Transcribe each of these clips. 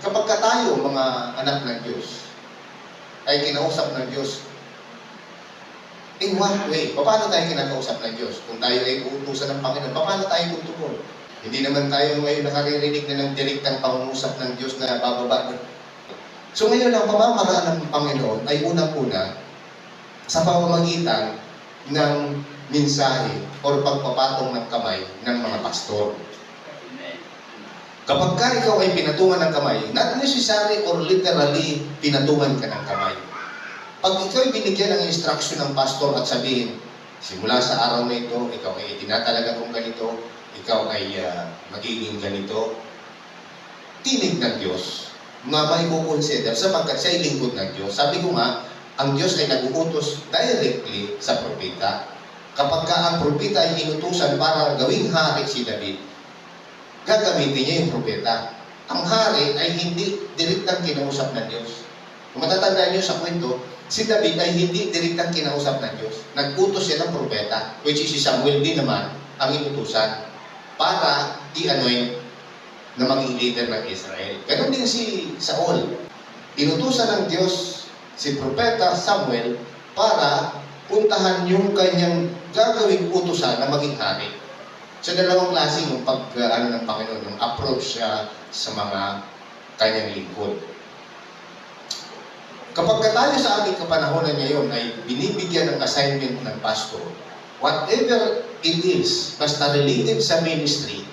Kapag tayo, mga anak ng Diyos, ay kinausap ng Diyos, in what way? Paano tayo kinakausap ng Diyos? Kung tayo ay uutusan ng Panginoon, paano tayo tutugon? Hindi naman tayo ngayon nakaririnig na ng direktang pangungusap ng Diyos na bababa. So ngayon ang pamamaraan ng Panginoon ay unang-una sa pamamagitan ng mensahe o pagpapatong ng kamay ng mga pastor. Kapag ka ikaw ay pinatungan ng kamay, not necessary or literally pinatungan ka ng kamay. Pag ikaw ay binigyan ng instruction ng pastor at sabihin, simula sa araw na ito, ikaw ay tinatalaga kong ganito, ikaw ay magiging ganito, tinig ng Diyos na may kukonsider sapagkat siya ay lingkod ng Diyos. Sabi ko nga, ang Diyos ay nag-uutos directly sa propeta. Kapag ka ang propeta ay inutusan para gawing hari si David, gagamitin niya yung propeta. Ang hari ay hindi direktang kinausap ng Diyos. Kung matatandaan niyo sa kwento, si David ay hindi direktang kinausap ng Diyos. Nag-utos siya ng propeta, which is si Samuel din naman ang inutusan para i-anoint na maging leader ng Israel. Ganon din si Saul. Inutusan ng Diyos si propeta Samuel para puntahan yung kanyang gagawing utusan na maging hari. So, dalawang klase yung ng Panginoon, yung approach siya sa mga kanyang lingkod. Kapag tayo sa ating kapanahonan ngayon ay binibigyan ng assignment ng pastor, whatever it is, basta related sa ministry,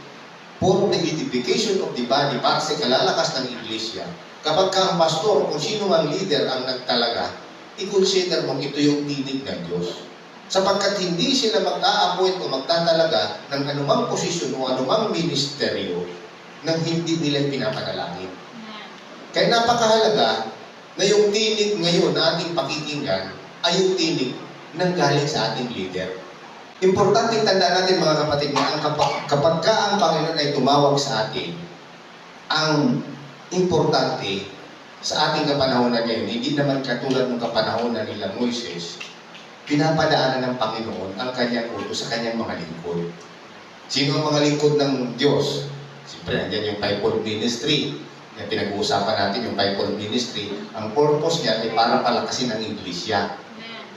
for the edification of the body, para sa kalalakas ng iglesia, kapag ka ang pastor, kung sino mang leader ang nagtalaga, i-consider mong ito yung tinig ng Diyos. Sapagkat hindi sila mag-a-appoint o magtatalaga ng anumang posisyon o anumang ministeryo nang hindi nila pinapanalangin. Kaya napakahalaga na yung tinig ngayon na ating pakikinggan ay yung tinig nang galing sa ating leader. Importante tandaan natin mga kapatid na kapag ka ang Panginoon ay tumawag sa atin, ang importante sa ating kapanahonan ngayon, hindi naman katulad ng kapanahonan nila Moises, pinapadaanan ng Panginoon ang kanyang utos sa kanyang mga lingkod. Sino ang mga lingkod ng Diyos? Siyempre, nandiyan yung fivefold ministry. Yung pinag-uusapan natin yung fivefold ministry. Ang purpose niya ay para palakasin ang iglesia.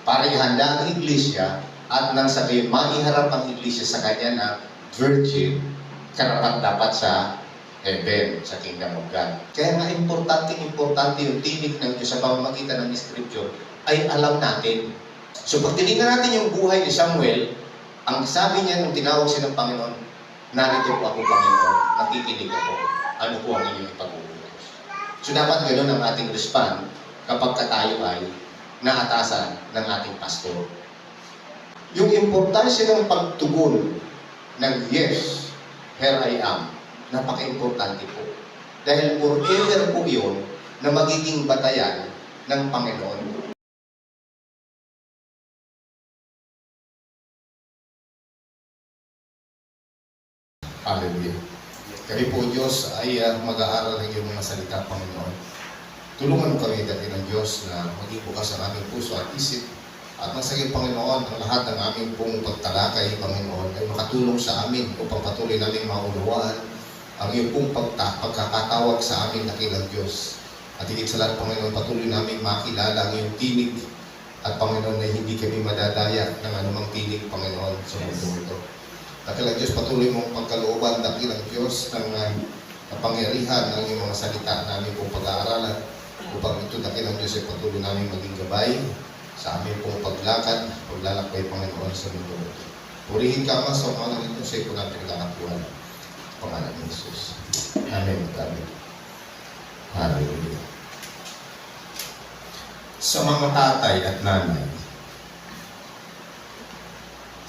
Para ihanda ang iglesia at nang sabihin, maiharap ang iglesia sa kanya na virgin, karapat dapat sa heaven, sa kingdom of God. Kaya nga importante yung tinig ng Diyos sa pamamagitan ng Scripture ay alam natin. So pag tinignan natin yung buhay ni Samuel, ang sabi niya nung tinawag siya ng Panginoon, narito po ako, Panginoon, nakikinig ako. Ano po ang inyong ipag-uutos? So dapat ganoon ang ating respond kapag tayo ay naatasan ng ating pastor. Yung importansya ng pagtugon ng yes, here I am, napaka-importante po. Dahil forever po yun na magiging batayan ng Panginoon. Hallelujah. Kami po, Diyos, ay mag-aaral ng iyong mga salita, Panginoon. Tulungan kami dati ng Diyos na maging bukas ang aming puso at isip. At nang sa iyo, Panginoon, ang lahat ng aming pong pagtalakay, Panginoon, ay makatulong sa amin upang patuloy namin maunawaan ang iyong pong pagkakatawag sa amin na kilang Diyos. At higit sa lahat, Panginoon, patuloy namin makilala ang iyong tinig. At Panginoon, na hindi kami madadaya ng anumang tinig, Panginoon, sa mundo ito. Dakilang Diyos, patuloy mong pagkalooban, dakilang Diyos, ng kapangyarihan ng iyong mga salita namin pong pag-aaralan upang ito, dakilang Diyos, ay patuloy namin maging gabay sa amin pong paglakad, paglalakbay, Panginoon, sa mundo ito. Purihin ka, Ama, sa umalang ito sa ito natin nagkakapuan. Pangalan ng Jesus. Amen. Amen. Hallelujah. Sa mga tatay at nanay,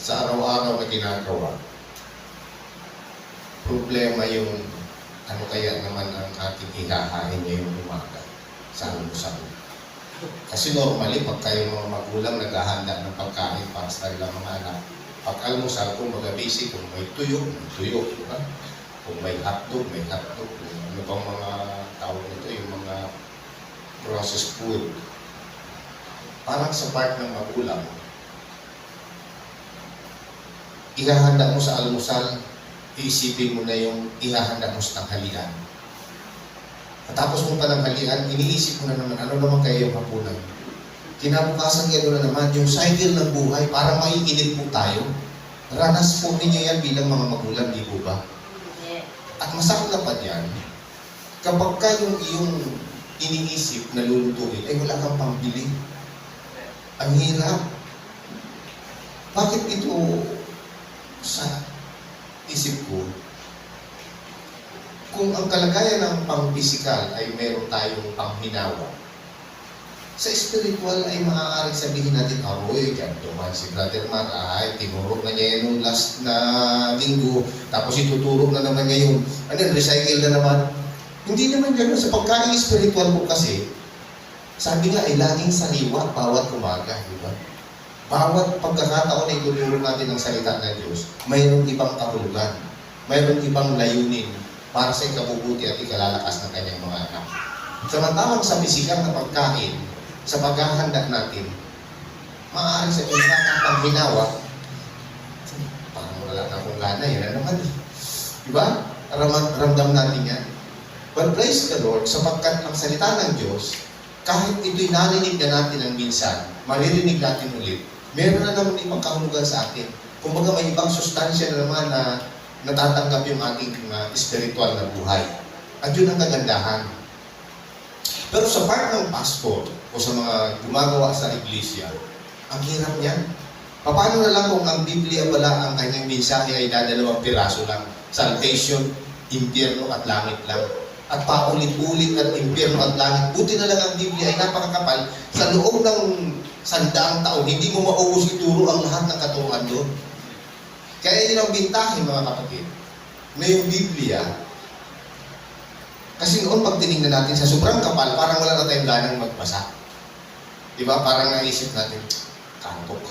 sa araw-araw na ginagawa, problema yung ano kaya naman ang ating ihahain ngayong umaga sa almusal. Kasi normally, pag kayo mga magulang naghahanda ng pagkain para sa kanilang mga anak, pag almusal, kung mag-basic, kung may tuyo, diba? Kung may hotdog, may hotdog. Kung ano bang mga tawag nito, yung mga processed food. Parang sa part ng magulang, ihahanda mo sa almusal, iisipin mo na yung ihahanda mo sa tanghalian. Matapos mong pananghalian, iniisip mo na naman, ano naman kaya yung hapunan? Kinabukasan gano'n na naman, yung cycle ng buhay, parang maiinit po tayo. Ranas po ninyo yan bilang mga magulang, di po ba? At masakla pa yan, kapag ka yung iyong iniisip na lulutuin, ay wala kang pambili. Ang hirap. Bakit ito sa isip ko? Kung ang kalagayan ng pang-physical ay meron tayong panghinawa, sa spiritual ay maaaring sabihin natin, aroy, ganito man si Brother Mar, ay, tinuro na niya yung last na linggo, tapos ituturo na naman niya yung, recycle na naman. Hindi naman gano'n. Sa pagkain spiritual po kasi, sabi nga ay laging sariwa bawat umaga, di ba? Bawat pagkakataon na ituturo natin ang salita ng Diyos, mayroong ibang kahulugan, mayroong ibang layunin para sa ikabubuti at ikalalakas ng kanyang mga anak. Samantalang sa pisikal na pagkain, sa paghahanda natin, maaaring sa pinaka pang hinawa, parang wala na akong gana, yan na naman. Diba? Ramdam natin yan. But praise the Lord, sapagkat ang salita ng Diyos, kahit ito'y narinig na natin ng minsan, maririnig natin ulit, meron na naman ibang kahulugan sa atin. Kumbaga may ibang sustansya na naman na natatanggap yung ating spiritual na buhay. At yun ang kagandahan. Pero sa part ng pastor o sa mga gumagawa sa iglesia, ang hirap niyan. Paano na lang kung ang Biblia pala ang kanyang mensahe ay dadalawang piraso lang? Salvation, impyerno at langit lang. At paulit-ulit at impyerno at langit. Buti na lang ang Biblia ay napakakapal. Sa loob ng 100 taon, hindi mo maubos ituro ang lahat ng katuruan doon. Kaya yun ang bintahin, mga kapatid, na yung Biblia. Kasi noon pag tinignan natin sa sobrang kapal, parang wala na tayong ganang magbasa. Di ba? Parang naisip natin, kantok.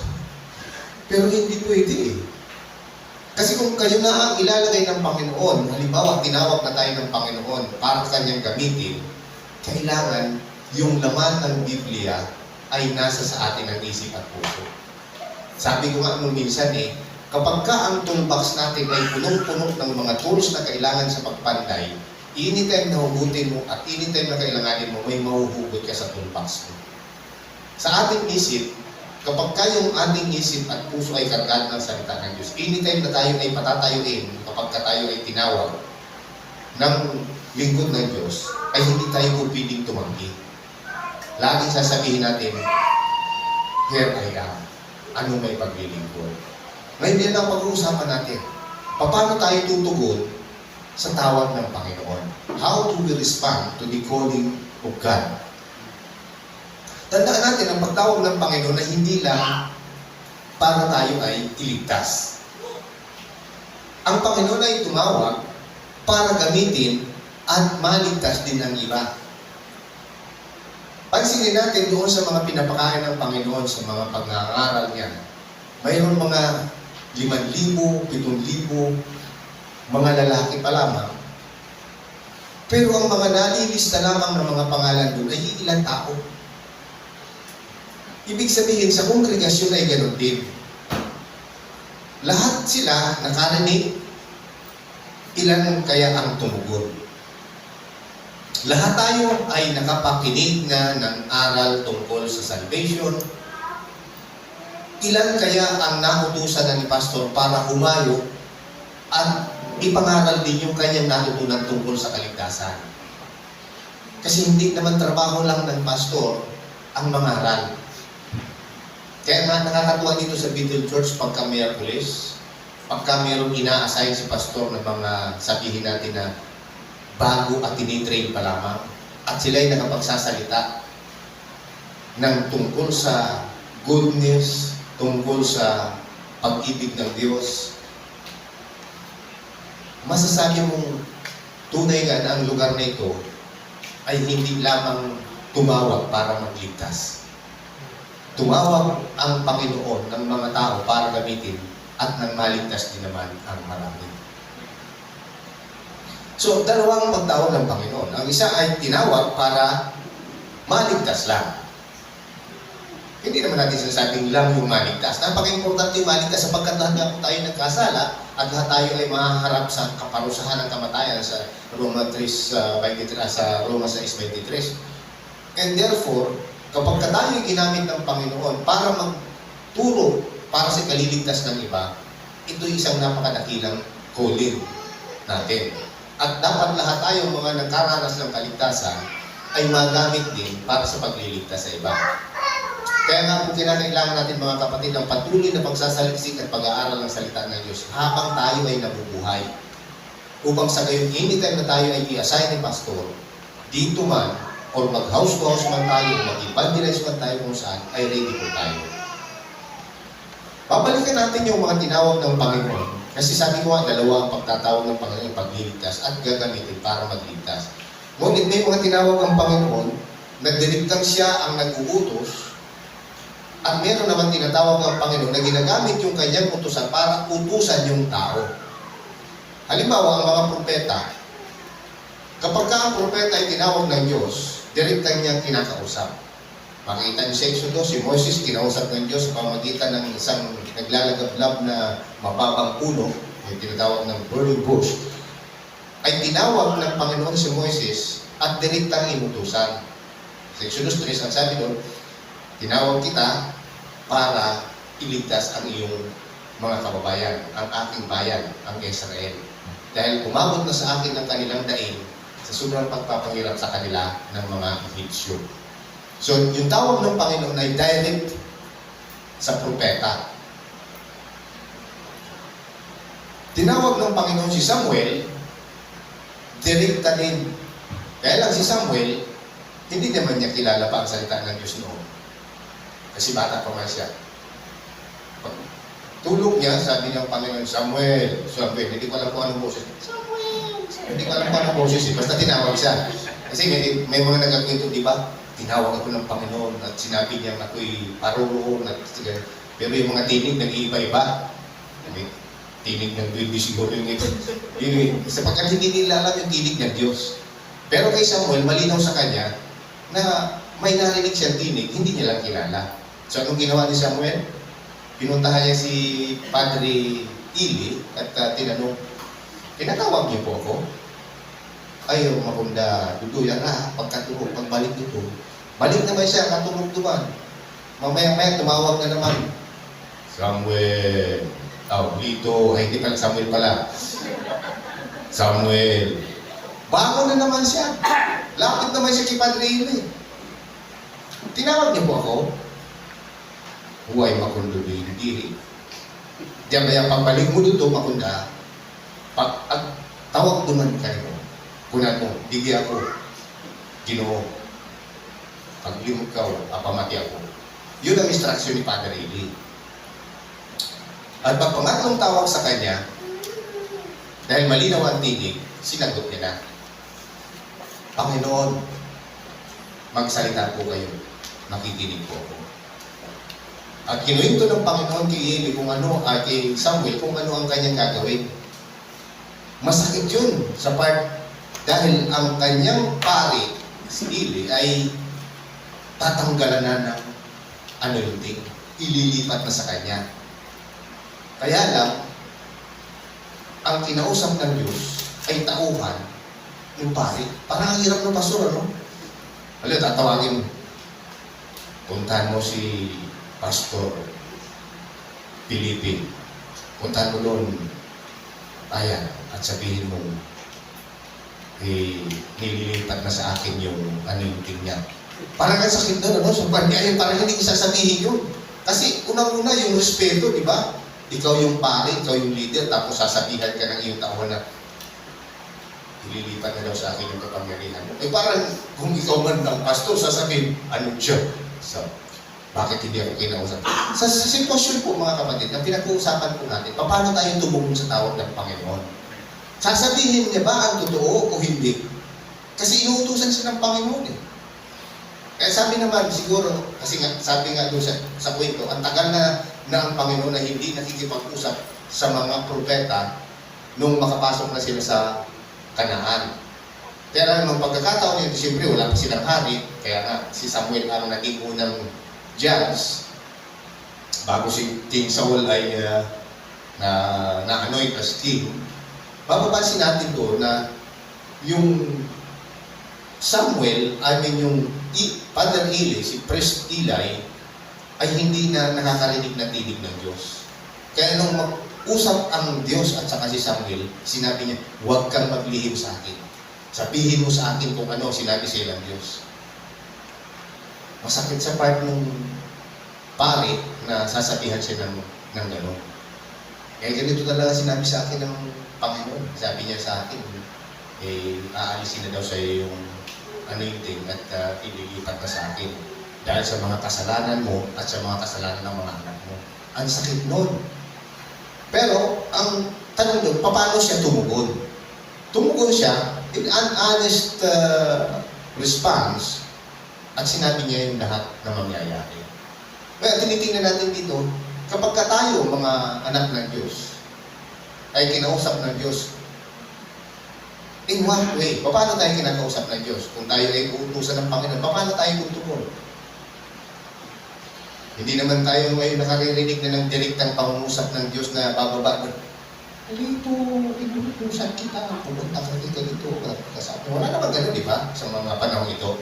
Pero hindi pwede eh. Kasi kung kayo na ang ilalagay ng Panginoon, halimbawa, tinawag na tayo ng Panginoon para kanyang gamitin, kailangan yung laman ng Biblia ay nasa sa atin ang isip at puso. Sabi ko nga nung minsan kapag ka ang toolbox natin ay punong-puno ng mga tools na kailangan sa pagpanday, anytime na hugutin mo at anytime na kailanganin mo, may mahuhugot ka sa toolbox mo. Sa ating isip, kapag kayong ating isip at puso ay kargad ng salita ng Diyos, anytime na tayo ay patatayuin, kapag ka tayo ay tinawag ng lingkod ng Diyos, ay hindi tayo piling tumanggi. Laging sasabihin natin, here I am. Ano may paglilingkod? Ngayon yan ang pag-uusapan natin. Paano tayo tutugon sa tawag ng Panginoon? How do we respond to the calling of God? Tandaan natin ang pagtawag ng Panginoon na hindi lang para tayo ay iligtas. Ang Panginoon ay tumawag para gamitin at maligtas din ang iba. Pansinin natin doon sa mga pinapakain ng Panginoon sa mga pag-aaral niya. Mayroon mga 5,000, 7,000, mga lalaki pa lamang. Pero ang mga nalilista lamang ng mga pangalan doon ay ilang tao. Ibig sabihin, sa kongregasyon ay ganoon din. Lahat sila nakarinig, ilan kaya ang tumugon. Lahat tayo ay nakapakinig na ng aral tungkol sa salvation. Ilan kaya ang nautusan na ni Pastor para humayo at ipangaral din yung kanyang natutunan tungkol sa kaligtasan. Kasi hindi naman trabaho lang ng Pastor ang mangaral. Kaya nga nakakatuwa dito sa Bethel Church pagka Miyerkules, pagka mayroong ina-assign si Pastor ng mga sabihin natin na bago at tinitrain pa lamang at sila ay nakapagsasalita ng tungkol sa goodness, tungkol sa pag-ibig ng Diyos, masasabi mong tunay nga na ang lugar na ito ay hindi lamang tumawag para magligtas. Tumawag ang Panginoon ng mga tao para gamitin at nang maligtas din naman ang marami. So, dalawang pagtawag ng Panginoon. Ang isa ay tinawag para maligtas lang. Hindi naman natin sinasabing lang yung maligtas. Napaka-importante yung maligtas sapagkat lahat nga po tayo nagkasala at lahat tayo ay mahaharap sa kaparusahan ng kamatayan sa Roma 3:23, sa Roma 6:23. And therefore, kapag tayo ginamit ng Panginoon para magturo para sa kaliligtas ng iba, ito isang napakadakilang calling natin. At dapat lahat tayo mga nagkaranas ng kaligtasan ay magamit din para sa pagliligtas sa iba. Kaya nga po kinakailangan natin mga kapatid ng patuloy na pagsasaliksik at pag-aaral ng salita ng Diyos habang tayo ay nabubuhay. Upang sa gayon, anytime na tayo ay i-assign ni pastor, dito man, or mag-house to house man tayo, mag-evangelize man tayo kung saan, ay ready po tayo. Babalikan natin yung mga tinawag ng Panginoon. Kasi sabi ko nga, dalawa ang pagtatawag ng Panginoon, pagliligtas at gagamitin para magligtas. Ngunit may mga tinawag ang Panginoon, nagdiligtang siya ang nag-uutos, at meron naman tinatawag ang Panginoon na ginagamit yung kanyang utusan para utusan yung tao. Halimbawa, ang mga propeta, kapag ka ang propeta ay tinawag ng Diyos, direktang niyang kinakausap. Makita niyo sa Exodus, si Moses kinausap ng Diyos sa pamamagitan ng isang naglalagablab na mababang puno, yung tinatawag ng burning bush, ay tinawag ng Panginoon si Moses at direktang inutusan. Sa Exodus 3, ang sabi doon, tinawag kita para iligtas ang iyong mga kababayan, ang aking bayan, ang Israel. Dahil umabot na sa akin ang kanilang daing sa sobrang pagpapahirap sa kanila ng mga Egyptyo. So, yung tawag ng Panginoon ay direct sa propeta. Tinawag ng Panginoon si Samuel, direkta din. Kaya lang si Samuel, hindi naman niya kilala pa ang salita ng Diyos noon. Kasi bata pa man siya. Tulog niya, sabi ng Panginoon, Samuel, hindi ko alam kung anong boses. Samuel! Hindi ko alam kung anong boses, basta tinawag siya. Kasi may mga nagkakwento, di ba? Tinawag ako ng Panginoon at sinabi niya na ako'y paroroon at pero yung mga tinig nag-iiba-iba. Tinig ng baby siguro yung ito. Sapagkat hindi nila alam yung tinig ng Diyos. Pero kay Samuel, malinaw sa kanya na may narinig siyang tinig, hindi niya lang kilala. So anong ginawa ni Samuel? Pinuntahan niya si Padre Ili at tinanong, pinatawag niyo po ako? Ayaw, makunda, duduyan na, pagkatulog, pagbalik dito. Balik naman siya, katulog duman. Mamaya-maya, tumawag na naman. Samuel, dito, ay hindi pala Samuel pala. Samuel. Bago na naman siya. Lapit naman siya kay Padre Ili. Tinawag niyo po ako. Huwag makundo diri. Diyan ba yung pagbalik mo dito, makunda, tawag duman kayo. Kunan mo, bigyan ako, Ginoo. Paglimot ka, apamati ako. Yun ang instruction ni Padre Eli. At pag pangatlong tawag sa kanya, dahil malinaw ang tinig, sinagot niya na, Panginoon, magsalita po kayo, makikinig po ako. At kinuwento ng Panginoon kay Eli kung ano, kay Samuel, kung ano ang kanyang gagawin. Masakit yun sa part dahil ang kanyang pari, si Eli, ay tatanggalan na ng anointing. Ililipat na sa kanya. Kaya lang, ang kinausap ng Diyos ay tauhan ng pari. Parang ang hirap ng pastor, ano? Alam, tatawagin mo. Puntahan mo si Pastor Pilipin. Puntahan mo doon. Ayan, at sabihin mo, nililipat na sa akin yung anointing niya. Parang ang sakit doon, ano? So, parang hindi isasabihin yun. Kasi unang-una yung respeto, di ba? Ikaw yung pare, ikaw yung leader, tapos sasabihan ka ng iyong tao na ililipat na daw sa akin yung kapangyarihan mo. Parang kung ikaw man ng pastor, sasabihin, ano siya? So, bakit hindi ako kinausap? Sa sitwasyon po mga kapatid, na pinag-uusapan po natin, paano tayo tumungon sa tawag ng Panginoon? Sasabihin niya ba ang totoo o hindi? Kasi inuutusan siya ng Panginoon eh. Kaya sabi naman siguro, kasi nga, sabi nga doon sa kwento, ang tagal na ang Panginoon na hindi nakikipag-usap sa mga propeta nung makapasok na sila sa Kanaan. Kaya nung pagkakataon nito, siyempre wala pa silang hari, kaya nga si Samuel ang naging unang judge bago si King Saul ay anoint as king, mapapansin natin doon na yung Samuel, yung Father Eli, si Priest Eli, ay hindi na nakakarinig ng tinig ng Diyos. Kaya nung mag-usap ang Diyos at saka si Samuel, sinabi niya, huwag kang maglihim sa akin. Sabihin mo sa akin kung ano sinabi sa ilang Diyos. Masakit sa part ng pare na sasabihan siya ng gano'n. Eh, ganito talaga sinabi sa akin ng Panginoon. Sabi niya sa akin, aalisin na daw sa iyo yung anointing at ililipat na sa akin. Dahil sa mga kasalanan mo at sa mga kasalanan ng mga anak mo. Ang sakit nun. Pero, ang tanong doon, paano siya tumugon? Tumugon siya in an honest response at sinabi niya yung lahat na mangyayari. Kaya tinitingnan natin dito, kapag tayo, mga anak ng Diyos, ay kinausap ng Diyos, in what way? Paano tayo kinakausap ng Diyos? Kung tayo ay uutusan ng Panginoon, paano tayo tutugon? Hindi naman tayo ngayon nakaririnig na ng direktang pangungusap ng Diyos na bababa na, "Halito, inuutusan kita, pumunta ka dito, kasabi." Wala naman gano'n, di ba? Sa mga panahon ito.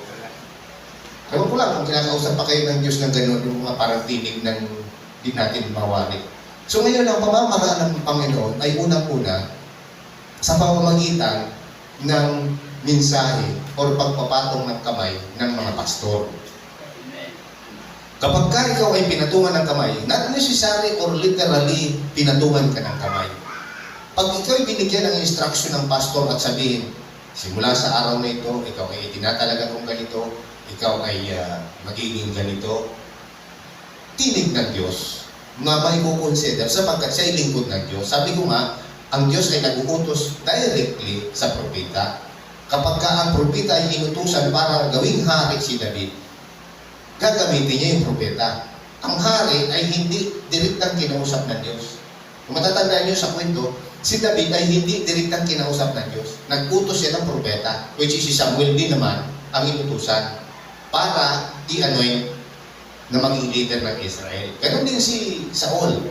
Ewan ko lang kung kinakausap pa kayo ng Diyos ng gano'n, yung mga parang tinig ng di natin mawari. So ngayon, ang pamamaraan ng Panginoon ay unang-una sa pamamagitan ng mensahe o pagpapatong ng kamay ng mga pastor. Kapag ka ikaw ay pinatungan ng kamay, not necessary or literally pinatungan ka ng kamay. Pag ikaw ay binigyan ng instruction ng pastor at sabihin, simula sa araw na ito, ikaw ay tinatalaga kong ganito, ikaw ay magiging ganito, tinig ng Diyos na may kukonsider sapagkat siya ay lingkod ng Diyos. Sabi ko nga, ang Diyos ay nag-uutos directly sa propeta. Kapag ka ang propeta ay inutusan para gawing hari si David, gagamitin niya yung propeta. Ang hari ay hindi direktang kinausap ng Diyos. Kung matatandaan niyo sa kwento, si David ay hindi direktang kinausap ng Diyos. Nag-utos siya ng propeta, which is si Samuel din naman ang inutusan para i-anoint na maging leader ng Israel. Ganon din si Saul.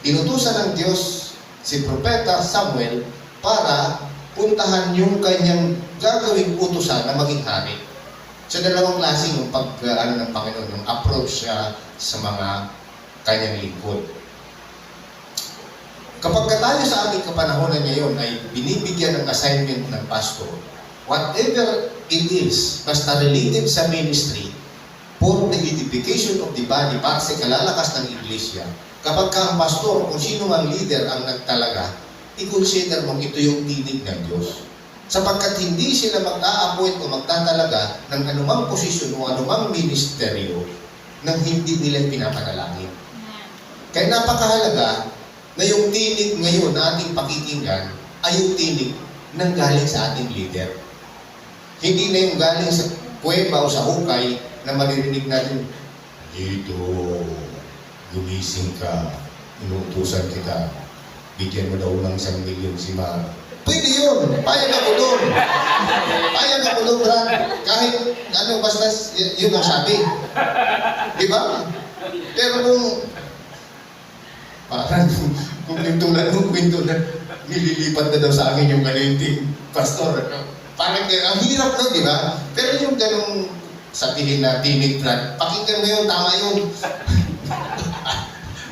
Inutusan ng Diyos si propeta Samuel para puntahan yung kanyang gagawing utusan na maging hari. So, dalawang klase yung ng Panginoon, yung approach siya sa mga kanyang lingkod. Kapag tayo sa ating kapanahonan ngayon ay binibigyan ng assignment ng pastor, whatever it is, basta related sa ministry, for the edification of the body, para sa kalalakas ng iglesia, kapag ka ang pastor, kung sino ang leader ang nagtalaga, i-consider mong ito yung tinig ng Diyos. Sapagkat hindi sila mag-a-appoint o magtatalaga ng anumang posisyon o anumang ministeryo nang hindi nila pinapanalangin. Kaya napakahalaga na yung tinig ngayon na ating pakikinggan ay yung tinig ng galing sa ating leader. Hindi na yung galing sa kuweba o sa hukay na maririnig natin, "Dito, gumising ka, inuutusan kita, bigyan mo daw ng 1 milyon si Mar." Pwede yun. Payag ako doon. Payag ako doon, Brad. Kahit basta yun ang sabi. Di ba? Pero parang kung yung tulad ng kwento na nililipat na daw sa akin yung anointing pastor. Parang ang hirap nun, di ba? Pero yung ganong sabihin na tinig, Brad, pakinggan mo yun, tama yun.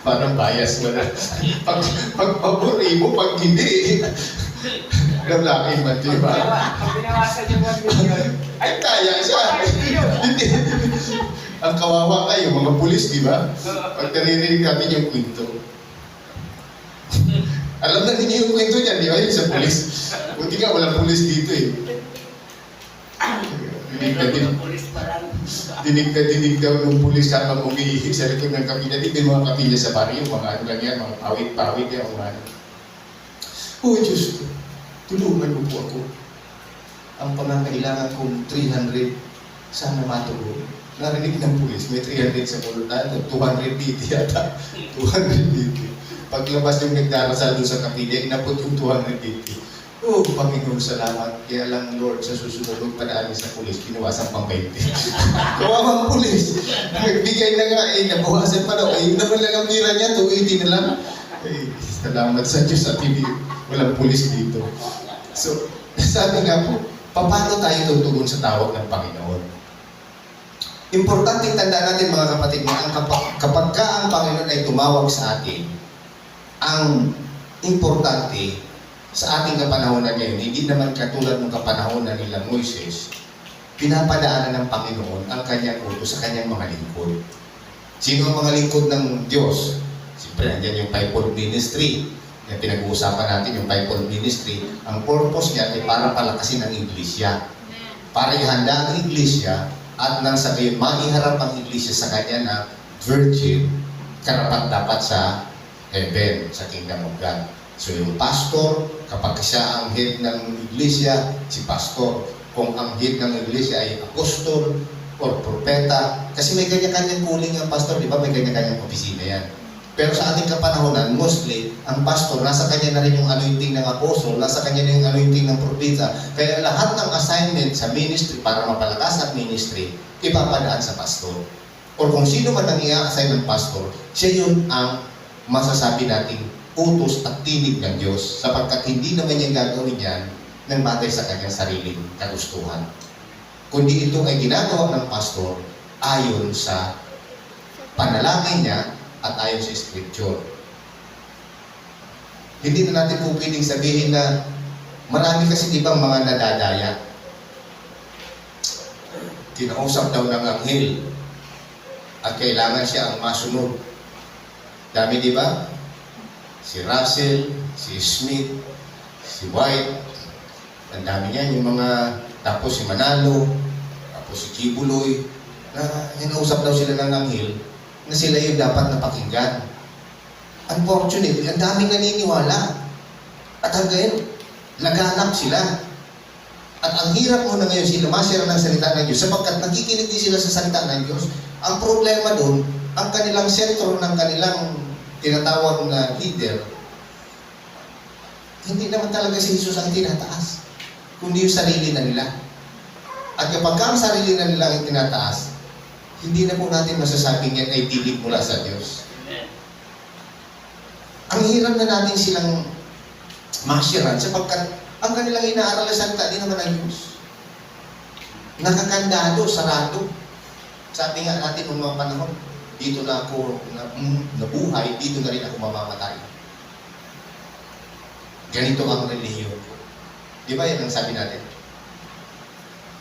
Parang bias mo na. Pag pabori mo, pag hindi, lalaki man, di ba? Pag binawasan yung 1 million, ay kaya siya. Hindi. Ang kawawa kayo, mga pulis, di ba? Pag naririnig natin yung kwento. Alam na ninyo yung kwento niyan, di ba? Yung sa pulis. Buti nga, walang pulis dito eh. Dinig daw ng pulis habang umiihi sa likod ng kapilya. Di ba yung mga kapilya sa baryo, mga ano lang yan, mga pawit-pawit yan, mga ano. Oh, Diyos ko, tulungan mo po ako. Ang pangangailangan kong 300, sana matuloy. Narinig ng pulis, may 300 sa pulutan, 280 yata. 280. Paglabas yung nagdarasal doon sa kapilya, inabot yung 280. Oh, Panginoon, salamat. Kaya lang, Lord, sa susunod magpadaan sa pulis, pinawasan pang 20. Kawawang pulis. Nagbigay na nga, nabawasan pa daw. Yun naman lang ang pira niya, 280 na lang. Salamat sa Diyos at hindi walang pulis dito. So, sabi nga po, paano tayo tutugon sa tawag ng Panginoon? Importante tandaan natin mga kapatid na kapag ka ang Panginoon ay tumawag sa atin, ang importante sa ating kapanahonan ngayon, hindi naman katulad ng kapanahonan nila Moises, pinapadaanan ng Panginoon ang kanyang utos sa kanyang mga lingkod. Sino ang mga lingkod ng Diyos? Siyempre, nandiyan yung fivefold ministry. Yung pinag-uusapan natin yung fivefold ministry. Ang purpose niya ay para palakasin ang iglesia. Para ihanda ang iglesia at nang sabihin, maiharap ang iglesia sa kanya na virgin, karapat dapat sa heaven, sa kingdom of God. So yung pastor, kapag siya ang head ng iglesia, si pastor. Kung ang head ng iglesia ay apostol or propeta, kasi may kanya-kanyang kuling ang pastor, di ba? May kanya-kanyang opisina yan. Pero sa ating kapanahonan, mostly, ang pastor, nasa kanya na rin yung anointing ng apostol, nasa kanya na yung anointing ng propeta. Kaya lahat ng assignment sa ministry para mapalakas ang ministry, ipapadaan sa pastor. Or kung sino man ang i-assign ng pastor, siya yun ang masasabi nating utos at tinig ng Diyos sapagkat hindi naman niya gagawin yan ng batay sa kanyang sariling kagustuhan. Kundi ito ay ginagawa ng pastor ayon sa panalangin niya at ayon sa Scripture. Hindi na natin po pwedeng sabihin na marami kasi ibang mga nadadaya. Kinausap daw ng anghel at kailangan siya ang masunod. Dami, di ba? Si Russell, si Smith, si White, ang dami niyan, yung mga, tapos si Manalo, tapos si Kibuloy, na hinausap daw sila ng anghel, na sila yung dapat napakinggan. Unfortunately, ang daming naniniwala. At hanggang laganap sila. At ang hirap mo na ngayon sila masira ng salita ng Diyos sapagkat nakikinig din sila sa salita ng Diyos. Ang problema doon, ang kanilang sentro ng kanilang tinatawag na leader, hindi naman talaga si Jesus ang tinataas, kundi yung sarili na nila. At kapag ang sarili na nila ang tinataas, hindi na po natin masasabing yan ay tinig mula sa Diyos. Ang hirap na natin silang masiran sapagkat ang kanilang inaaral na salita, di naman ang Diyos. Nakakandado, sarado. Sabi nga natin noong mga panahon, dito na ako nabuhay, dito na rin ako mamamatay. Ganito ang relihiyon ko. Di ba yan ang sabi natin?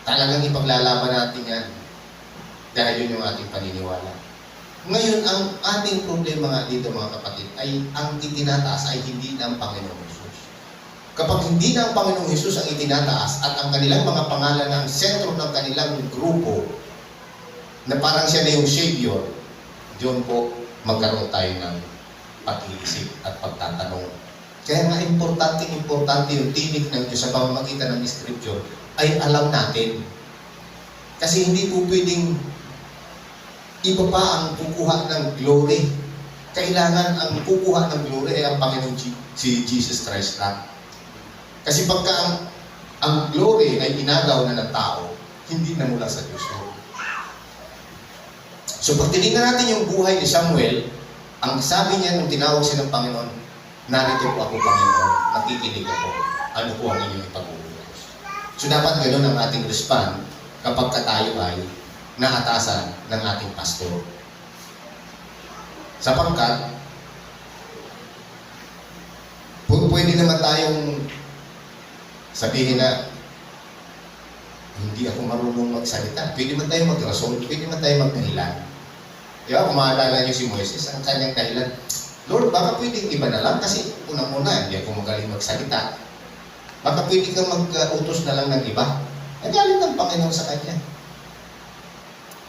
Talagang ipaglalaban natin yan dahil yun yung ating paniniwala. Ngayon, ang ating problema nga dito mga kapatid ay ang itinataas ay hindi na ang Panginoong Hesus. Kapag hindi na ang Panginoong Hesus ang itinataas at ang kanilang mga pangalan ang sentro ng kanilang grupo na parang siya na yung Savior, doon po magkaroon tayo ng pag-iisip at pagtatanong. Kaya nga importante yung tinig ng Diyos sa pamamagitan ng Scripture ay alam natin. Kasi hindi po pwedeng iba pa ang kukuha ng glory. Kailangan ang kukuha ng glory ay ang Panginoon si Jesus Christ lang. Kasi pagka ang glory ay inagaw na ng tao, hindi na mula sa Diyos. So pag tinignan natin yung buhay ni Samuel, ang sabi niya nung tinawag siya ng Panginoon, narito po ako Panginoon, nakikinig ako, ano po ang inyong ipag-uutos. So dapat ganoon ang ating respond kapag tayo ay naatasan ng ating pastor. Sapagkat, pwede naman tayong sabihin na hindi ako marunong magsalita. Pwede man tayo magrason, pwede man tayo magdahilan. Di ba, kung maalala niyo si Moises, ang kanyang dahilan, Lord, baka pwedeng iba na lang kasi unang-una, hindi ako magaling magsalita. Baka pwede kang mag-utos na lang ng iba. Nagalit ng Panginoon sa kanya.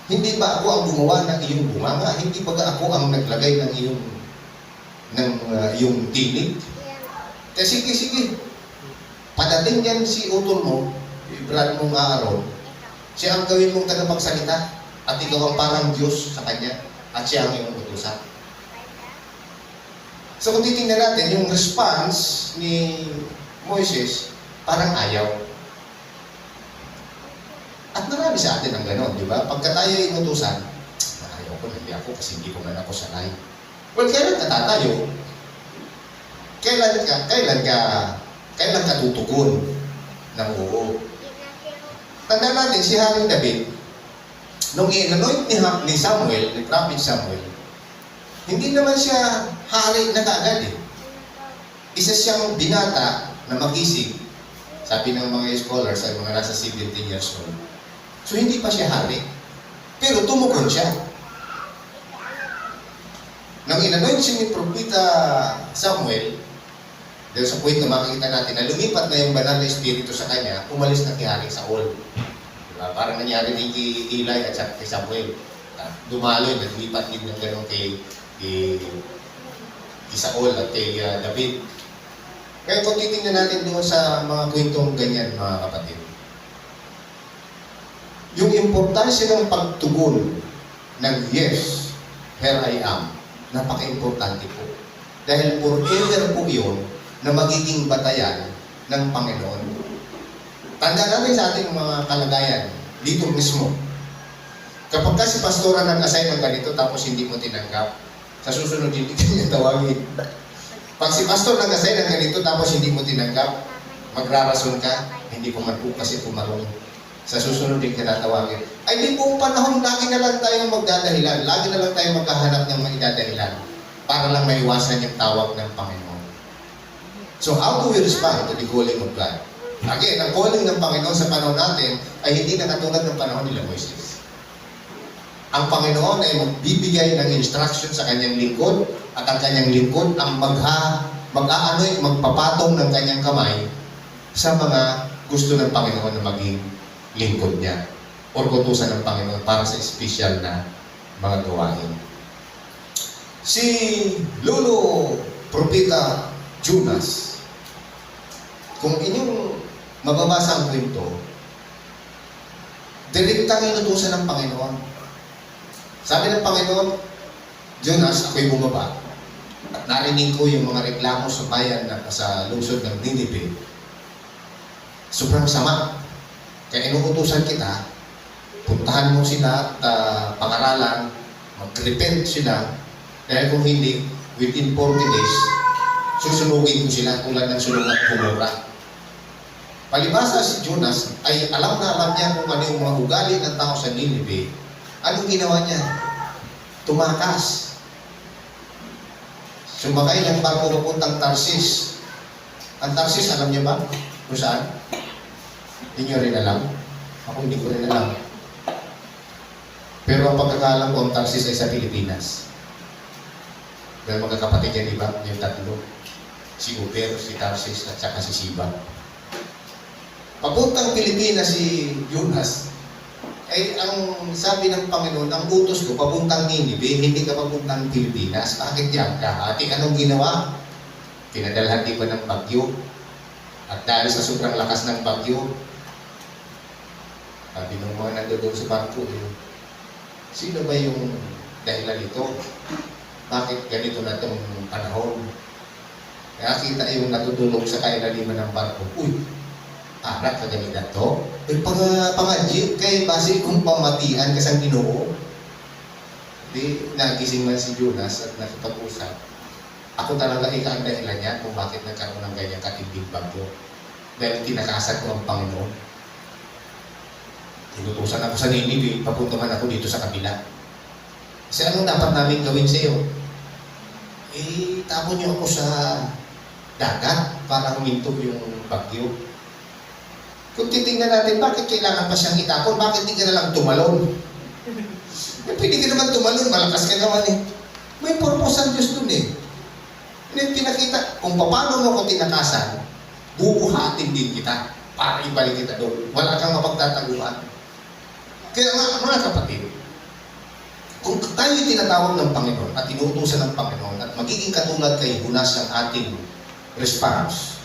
Hindi ba ako ang gumawa ng iyong bunganga? Hindi ba ako ang naglagay ng iyong tinig? Kaya sige. Padating yan si utol mo, brad mong Aaron, siya ang gawin mong tagapagsalita at ikaw ang parang Diyos sa kanya at siya ang iyong utusan. So kung titingnan natin, yung response ni Moises, parang ayaw. At marami sa atin ang gano'n, di ba? Pagka tayo inutusan, ayaw ko, hindi ako kasi hindi ko man ako sanay. Well, kailan ka tatayo? Kailan ka tutugon ng oo? Tanda natin, si Haring David, nung in-anoint ni Samuel, ni Prophet Samuel, hindi naman siya hari na kaagad eh. Isa siyang binata na magising, sabi ng mga scholars ay mga nasa 17 years old. So hindi pa siya hari. Pero tumugon siya. Nang in-anoint siya ni Propeta Samuel, dahil sa point na makikita natin na lumipat na yung banal na espiritu sa kanya, umalis na kay Haring Saul. Diba? Parang nangyari din kay Eli at saka kay Samuel. Dumaloy, naglipat din ng gano'n kay Saul at kay David. Kaya kung titingnan natin doon sa mga kwentong ganyan, mga kapatid, yung importansya ng pagtugon ng yes, here I am, napaka-importante po. Dahil forever po yun na magiging batayan ng Panginoon. Tanda natin sa ating mga kalagayan, dito mismo. Kapag kasi pastora nag-assign ng ganito tapos hindi mo tinanggap, sa susunod hindi ka niya tawagin. Pag si pastor nag-assign ng ganito tapos hindi mo tinanggap, magrarason ka, hindi ko man po kasi pumarong. Sa susunod din ka tatawagin. Ay di buong panahon, lagi na lang tayong magdadahilan. Lagi na lang tayong maghahanap ng maidadahilan para lang maiwasan yung tawag ng Panginoon. So how do we respond to the calling of God? Again, ang calling ng Panginoon sa panahon natin ay hindi na katulad ng panahon nila Moises. Ang Panginoon ay magbibigay ng instruction sa kanyang lingkod at ang kanyang lingkod ang magpapatong ng kanyang kamay sa mga gusto ng Panginoon na maging lingkod niya o kutusan ng Panginoon para sa espesyal na mga gawain. Si Lolo Propeta Jonas, kung inyong mababasa ang kwento, direktang inutusan ng Panginoon. Sabi ng Panginoon, Jonas, ako'y bumaba. At narinig ko yung mga reklamo sa bayan na sa lungsod ng Ninive. Sobrang sama. Kaya inuutusan kita, puntahan mo sila at pangaralan, mag-repent sila. Dahil kung hindi, within 40 days, susunugin ko sila tulad ng sulong at pumura. Palibasa si Jonas ay alam na alam niya kung ano yung mga ugali ng tao sa Ninive. Anong ginawa niya? Tumakas. Sumakay ng barko papuntang Tarsis. Ang Tarsis, alam niyo ba kung saan? Hindi niyo rin alam? Ako hindi ko rin alam. Pero ang pagkakaalam ko, ang Tarsis ay sa Pilipinas. Dahil magkakapatid yan, di ba? Yung tatlo. Si Uber, si Tarsis, at saka si Siba. Papuntang Pilipinas si Jonas, ay ang sabi ng Panginoon, ang utos ko, papuntang Ninive, hindi ka papuntang Pilipinas. Bakit yan ka? Ate, anong ginawa? Pinadalhan di ba ng bagyo? At dahil sa sobrang lakas ng bagyo, sabi ng mga nandoon sa barko, sino ba yung dahilan nito? Bakit ganito na itong panahon? Kaya kita yung natutulog sa kailaliman ng barko. Uy, anak ka ganito na to? Pangadjit kay base kung pamatian kasang Ginoo. Di, nagising man si Jonas at nakipag-usap. Ako talaga ang dahilan niya kung bakit nagkaroon ng ganyang katinding bagyo. Dahil tinakasan ko ang Panginoon. Tinutusan ako sa Ninive, papunta man ako dito sa kabila. Kasi anong dapat namin gawin sa iyo? Tapon niyo ako sa dagat para huminto yung bagyo. Kung titingnan natin, bakit kailangan pa siyang itapon? Bakit hindi ka na lang tumalon? Pwede ka naman tumalon, malakas ka naman eh. May purpose ang Diyos dun eh. Pinakita, kung paano mo ako tinakasan, bubuhatin din kita para ibalik kita doon. Wala kang mapagtataguan. Kaya mga kapatid, kung tayo tinatawag ng Panginoon at inuutusan ng Panginoon at magiging katulad kay Jonas ang ating response,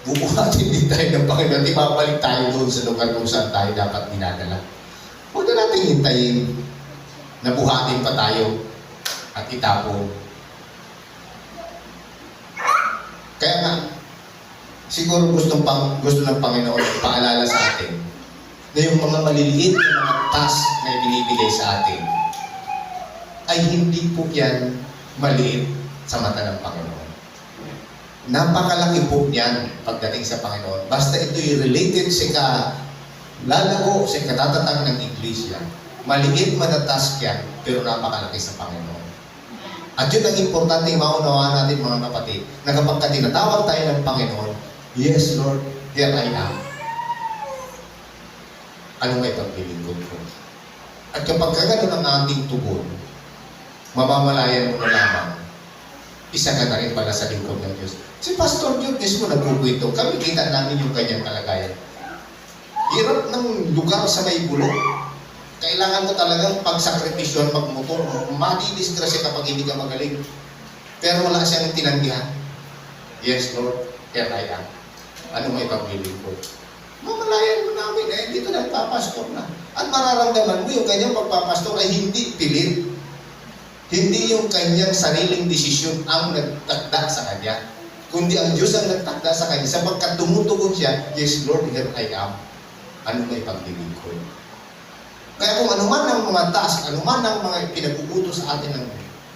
bubuhatin din tayo ng Panginoon. Di babalik tayo doon sa lugar kung saan tayo dapat dinadala. Huwag na natin hintayin na buhatin pa tayo at itapon. Kaya nga, siguro gusto ng Panginoon paalala sa atin na yung mga maliliit na mga task na ibinibigay sa atin ay hindi po yan maliit sa mata ng Panginoon. Napakalaki po yan pagdating sa Panginoon. Basta ito'y related sa lalago, sa katatatang ng Iglesia. Maliit man na task yan, pero napakalaki sa Panginoon. At yun ang importante maunawaan natin mga kapatid, na kapag tinatawag tayo ng Panginoon, yes Lord, here I am. Ano may paglilingkod ko? At kapag kagano ang ating tugon, mamamalayan mo na lamang, isa ka na rin pala sa lingkod ng Diyos. Si Pastor Dion mismo nagkukwento, kami kita namin yung kanyang kalagayan. Hirap ng lugar sa may bulok. Kailangan mo talagang pagsakripisyon, magmotor, madidisgrasya kapag hindi ka magaling. Pero wala siyang tinanggihan. Yes, Lord, here I am. Ano may paglilingkod? Mamalayan mo namin, dito nagpapastor na. At mararamdaman mo yung kanyang pagpapastor ay hindi pilit. Hindi yung kanyang sariling desisyon ang nagtakda sa kanya. Kundi ang Diyos ang nagtakda sa kanya. Sapagkat tumutugon siya, yes, Lord, here I am. Ano may paglilingkod? Kaya kung anuman ang mga task, anuman ang mga pinag-uutos sa atin ng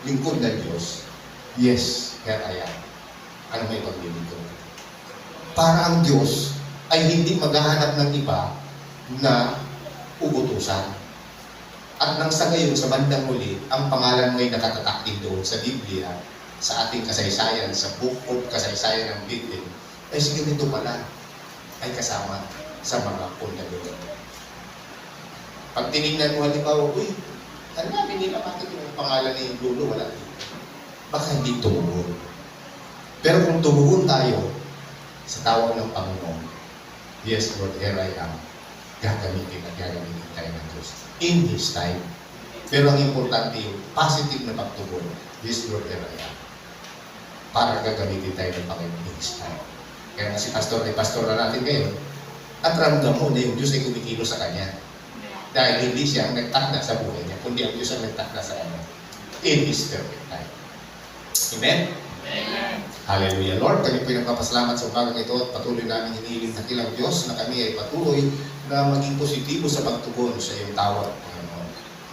lingkod ng Diyos, yes, here I am. Ano may paglilingkod? Para ang Diyos ay hindi maghahanap ng iba na uutusan. At nang sa ngayon, sa bandang huli, ang pangalan mo'y nakatatak din doon sa Biblia, sa ating kasaysayan, sa book of kasaysayan ng Biblia, ay sige nito pala, ay kasama sa mga pundador. Pag tinignan mo halimbawa, uy, ano namin nila bakit yung pangalan ni Lolo wala dito? Baka hindi tumugon. Pero kung tumugon tayo sa tawag ng Panginoon, yes Lord, here I am, gagamitin tayo ng Diyos in His time. Pero ang importante yung positive na pagtugon, yes Lord, here I am, para gagamitin tayo ng Panginoon in His time. Kaya nga si pastor na natin ngayon, at ramdam mo na yung Diyos ay kumikilos sa kanya. Dahil hindi siya ang nagtakda sa buhay niya, kundi ang Diyos ang nagtakda sa kanya in His perfect time. Amen? Amen. Hallelujah. Lord, kami po nagpapasalamat sa umagang ito at patuloy namin hinihiling na kilang Diyos na kami ay patuloy na maging positibo sa pagtugon sa iyong tawag, Panginoon.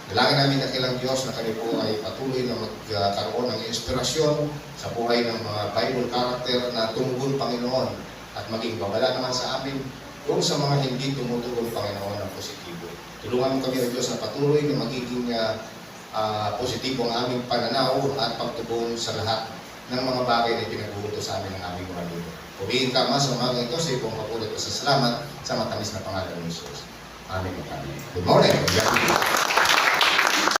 Dalangin namin na kilang Diyos na kami po ay patuloy na magkaroon ng inspirasyon sa buhay ng mga Bible character na tumugon, Panginoon, at maging babala naman sa amin kung sa mga hindi tumutugon, Panginoon, ng positibo. Tulungan mo kami, O Diyos, na patuloy na magiging positibo ang aming pananaw at pagtugon sa lahat ng mga bagay na pinag-uutos sa amin ng aming mga Diyos. Purihin ka mas sa umaga ito sa iyong mapulit o sa salamat sa matamis na pangalan ng Jesus. Amen. Good morning.